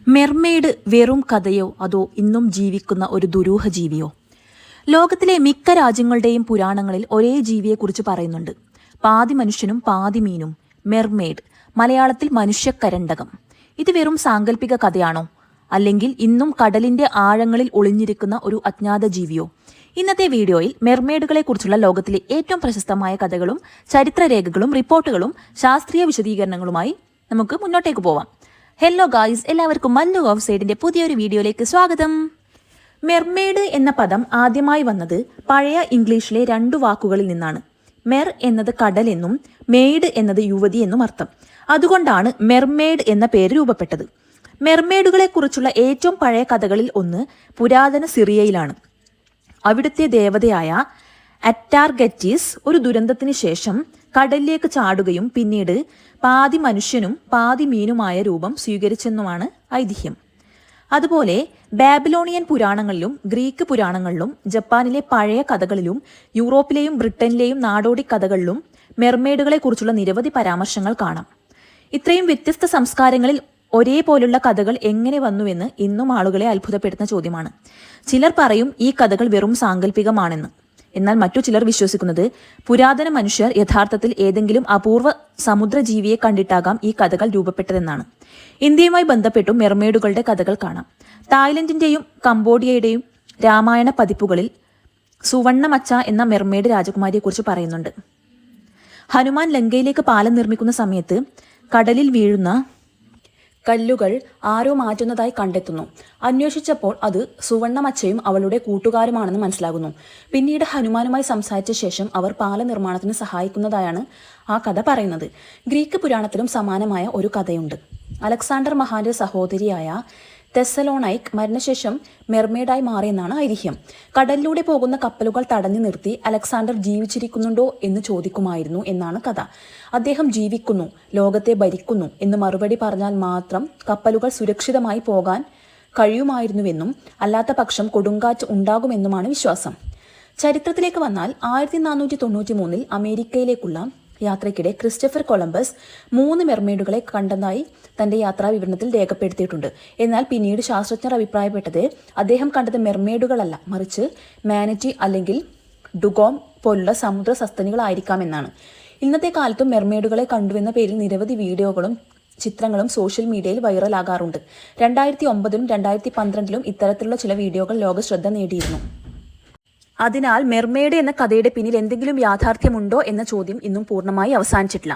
Mermaid വെറും കഥയോ അതോ ഇന്നും ജീവിക്കുന്ന ഒരു ദുരൂഹ ജീവിയോ? ലോകത്തിലെ മിക്ക രാജ്യങ്ങളുടെയും പുരാണങ്ങളിൽ ഒരേ ജീവിയെക്കുറിച്ച് പറയുന്നുണ്ട്. പാതി മനുഷ്യനും പാതി മീനും. മെർമെയ്ഡ്, മലയാളത്തിൽ മനുഷ്യക്കരണ്ടകം. ഇത് വെറും സാങ്കല്പിക കഥയാണോ? അല്ലെങ്കിൽ ഇന്നും കടലിന്റെ ആഴങ്ങളിൽ ഒളിഞ്ഞിരിക്കുന്ന ഒരു അജ്ഞാത ജീവിയോ? ഇന്നത്തെ വീഡിയോയിൽ മെർമെയ്ഡുകളെ കുറിച്ചുള്ള ലോകത്തിലെ ഏറ്റവും പ്രശസ്തമായ കഥകളും ചരിത്രരേഖകളും റിപ്പോർട്ടുകളും ശാസ്ത്രീയ വിശദീകരണങ്ങളുമായി നമുക്ക് മുന്നോട്ടേക്ക് പോവാം. ഹലോ ഗായ്സ്, എല്ലാവർക്കും മല്ലു ഓഫ് സൈഡിന്റെ പുതിയൊരു വീഡിയോയിലേക്ക് സ്വാഗതം. മെർമെയ്ഡ് എന്ന പദം ആദ്യമായി വന്നത് പഴയ ഇംഗ്ലീഷിലെ 2 വാക്കുകളിൽ നിന്നാണ്. മെർ എന്നത് കടൽ എന്നും മെയ്ഡ് എന്നത് യുവതി എന്നും അർത്ഥം. അതുകൊണ്ടാണ് മെർമെയ്ഡ് എന്ന പേര് രൂപപ്പെട്ടത്. മെർമെയ്ഡുകളെ കുറിച്ചുള്ള ഏറ്റവും പഴയ കഥകളിൽ ഒന്ന് പുരാതന സിറിയയിലാണ്. അവിടുത്തെ ദേവതയായ അറ്റാർഗറ്റീസ് ഒരു ദുരന്തത്തിന് ശേഷം കടലിലേക്ക് ചാടുകയും പിന്നീട് പാതി മനുഷ്യനും പാതി മീനുമായ രൂപം സ്വീകരിച്ചെന്നുമാണ് ഐതിഹ്യം. അതുപോലെ ബാബിലോണിയൻ പുരാണങ്ങളിലും ഗ്രീക്ക് പുരാണങ്ങളിലും ജപ്പാനിലെ പഴയ കഥകളിലും യൂറോപ്പിലെയും ബ്രിട്ടനിലെയും നാടോടി കഥകളിലും മെർമെയ്ഡുകളെ കുറിച്ചുള്ള നിരവധി പരാമർശങ്ങൾ കാണാം. ഇത്രയും വ്യത്യസ്ത സംസ്കാരങ്ങളിൽ ഒരേപോലുള്ള കഥകൾ എങ്ങനെ വന്നുവെന്ന് ഇന്നും ആളുകളെ അത്ഭുതപ്പെടുത്തുന്ന ചോദ്യമാണ്. ചിലർ പറയും ഈ കഥകൾ വെറും സാങ്കല്പികമാണെന്ന്. എന്നാൽ മറ്റു ചിലർ വിശ്വസിക്കുന്നത് പുരാതന മനുഷ്യർ യഥാർത്ഥത്തിൽ ഏതെങ്കിലും അപൂർവ സമുദ്രജീവിയെ കണ്ടിട്ടാകാം ഈ കഥകൾ രൂപപ്പെട്ടതെന്നാണ്. ഇന്ത്യയുമായി ബന്ധപ്പെട്ടും മെർമെയ്ഡുകളുടെ കഥകൾ കാണാം. തായ്ലൻഡിന്റെയും കംബോഡിയയുടെയും രാമായണ പതിപ്പുകളിൽ സുവർണമച്ച എന്ന മെർമെയ്ഡ് രാജകുമാരിയെക്കുറിച്ച് പറയുന്നുണ്ട്. ഹനുമാൻ ലങ്കയിലേക്ക് പാലം നിർമ്മിക്കുന്ന സമയത്ത് കടലിൽ വീഴുന്ന കല്ലുകൾ ആരോ മാറ്റുന്നതായി കണ്ടെത്തുന്നു. അന്വേഷിച്ചപ്പോൾ അത് സുവർണമച്ചയും അവളുടെ കൂട്ടുകാരുമാണെന്ന് മനസ്സിലാകുന്നു. പിന്നീട് ഹനുമാനുമായി സംസാരിച്ച ശേഷം അവർ പാല നിർമ്മാണത്തിന് സഹായിക്കുന്നതായാണ് ആ കഥ പറയുന്നത്. ഗ്രീക്ക് പുരാണത്തിലും സമാനമായ ഒരു കഥയുണ്ട്. അലക്സാണ്ടർ മഹാന്റെ സഹോദരിയായ തെസ്സലോണൈക്ക് മരണശേഷം മെർമെയ്ഡായി മാറിയെന്നാണ് ഐതിഹ്യം. കടലിലൂടെ പോകുന്ന കപ്പലുകൾ തടഞ്ഞു നിർത്തി അലക്സാണ്ടർ ജീവിച്ചിരിക്കുന്നുണ്ടോ എന്ന് ചോദിക്കുമായിരുന്നു എന്നാണ് കഥ. അദ്ദേഹം ജീവിക്കുന്നു, ലോകത്തെ ഭരിക്കുന്നു എന്ന് മറുപടി പറഞ്ഞാൽ മാത്രം കപ്പലുകൾ സുരക്ഷിതമായി പോകാൻ കഴിയുമായിരുന്നുവെന്നും അല്ലാത്ത പക്ഷം കൊടുങ്കാറ്റ് ഉണ്ടാകുമെന്നുമാണ് വിശ്വാസം. ചരിത്രത്തിലേക്ക് വന്നാൽ 1493 അമേരിക്കയിലേക്കുള്ള യാത്രയ്ക്കിടെ ക്രിസ്റ്റഫർ കൊളംബസ് 3 മെർമെയ്ഡുകളെ കണ്ടതായി തന്റെ യാത്രാ വിവരണത്തിൽ രേഖപ്പെടുത്തിയിട്ടുണ്ട്. എന്നാൽ പിന്നീട് ശാസ്ത്രജ്ഞർ അഭിപ്രായപ്പെട്ടത് അദ്ദേഹം കണ്ടത് മെർമെയ്ഡുകളല്ല, മറിച്ച് മാനറ്റി അല്ലെങ്കിൽ ഡുഗോം പോലുള്ള സമുദ്ര സസ്തനികളായിരിക്കാമെന്നാണ്. ഇന്നത്തെ കാലത്തും മെർമെയ്ഡുകളെ കണ്ടുവെന്ന പേരിൽ നിരവധി വീഡിയോകളും ചിത്രങ്ങളും സോഷ്യൽ മീഡിയയിൽ വൈറലാകാറുണ്ട്. 2009 2012 ഇത്തരത്തിലുള്ള ചില വീഡിയോകൾ ലോക ശ്രദ്ധ നേടിയിരുന്നു. അതിനാൽ മെർമെയ്ഡ് എന്ന കഥയുടെ പിന്നിൽ എന്തെങ്കിലും യാഥാർത്ഥ്യമുണ്ടോ എന്ന ചോദ്യം ഇന്നും പൂർണ്ണമായി അവസാനിച്ചിട്ടില്ല.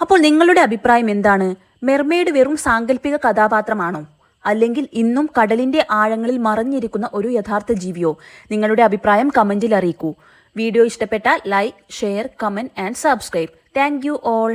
അപ്പോൾ നിങ്ങളുടെ അഭിപ്രായം എന്താണ്? മെർമെയ്ഡ് വെറും സാങ്കല്പിക കഥാപാത്രമാണോ, അല്ലെങ്കിൽ ഇന്നും കടലിന്റെ ആഴങ്ങളിൽ മറഞ്ഞിരിക്കുന്ന ഒരു യഥാർത്ഥ ജീവിയോ? നിങ്ങളുടെ അഭിപ്രായം കമന്റിൽ അറിയിക്കൂ. വീഡിയോ ഇഷ്ടപ്പെട്ടാൽ like, share, comment and subscribe. Thank you all.